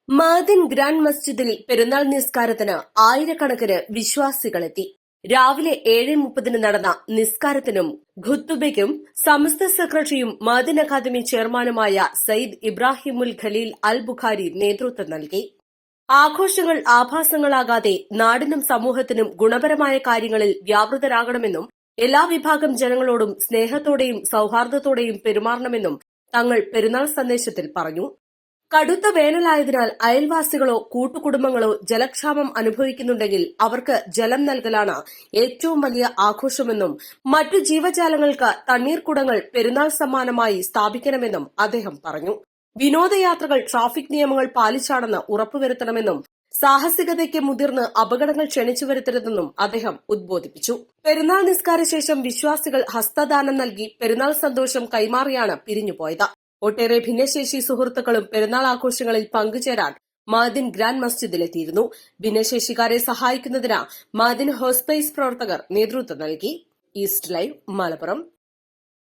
Ma'din grand മസ്ജിദിൽ പെരുന്നാൾ നിസ്കാരത്തിന് ആയിരക്കണക്കിന് വിശ്വാസികളെത്തി. രാവിലെ 7:30 നടന്ന നിസ്കാരത്തിനും ഖുത്ബയ്ക്കും സമസ്ത സെക്രട്ടറിയും മഅദിൻ അക്കാദമി ചെയർമാനുമായ സയ്യിദ് ഇബ്രാഹിമുൽ ഖലീൽ അൽ ബുഖാരി നേതൃത്വം നൽകി. ആഘോഷങ്ങൾ ആഭാസങ്ങളാകാതെ നാടിനും സമൂഹത്തിനും ഗുണപരമായ കാര്യങ്ങളിൽ വ്യാപൃതരാകണമെന്നും എല്ലാ വിഭാഗം ജനങ്ങളോടും സ്നേഹത്തോടെയും സൌഹാർദ്ദത്തോടെയും പെരുമാറണമെന്നും തങ്ങൾ പെരുന്നാൾ സന്ദേശത്തിൽ പറഞ്ഞു. കടുത്ത വേനലായതിനാൽ അയൽവാസികളോ കൂട്ടുകുടുംബങ്ങളോ ജലക്ഷാമം അനുഭവിക്കുന്നുണ്ടെങ്കിൽ അവർക്ക് ജലം നൽകലാണ് ഏറ്റവും വലിയ ആഘോഷമെന്നും മറ്റു ജീവജാലങ്ങൾക്ക് തണ്ണീർക്കുടങ്ങൾ പെരുന്നാൾ സമ്മാനമായി സ്ഥാപിക്കണമെന്നും അദ്ദേഹം പറഞ്ഞു. വിനോദയാത്രകൾ ട്രാഫിക് നിയമങ്ങൾ പാലിച്ചാണെന്ന് ഉറപ്പുവരുത്തണമെന്നും സാഹസികതയ്ക്ക് മുതിർന്ന് അപകടങ്ങൾ ക്ഷണിച്ചു വരുത്തരുതെന്നും അദ്ദേഹം ഉദ്ബോധിപ്പിച്ചു. പെരുന്നാൾ നിസ്കാരശേഷം വിശ്വാസികൾ ഹസ്തദാനം നൽകി പെരുന്നാൾ സന്തോഷം കൈമാറിയാണ് പിരിഞ്ഞുപോയത്. ഒട്ടേറെ ഭിന്നശേഷി സുഹൃത്തുക്കളും പെരുന്നാൾ ആഘോഷങ്ങളിൽ പങ്കുചേരാൻ മഅദിൻ ഗ്രാൻഡ് മസ്ജിദിലെത്തിയിരുന്നു. ഭിന്നശേഷിക്കാരെ സഹായിക്കുന്നതിന് മഅദിൻ ഹോസ്പേസ് പ്രവർത്തകർ നേതൃത്വം നൽകി. East live, Malappuram.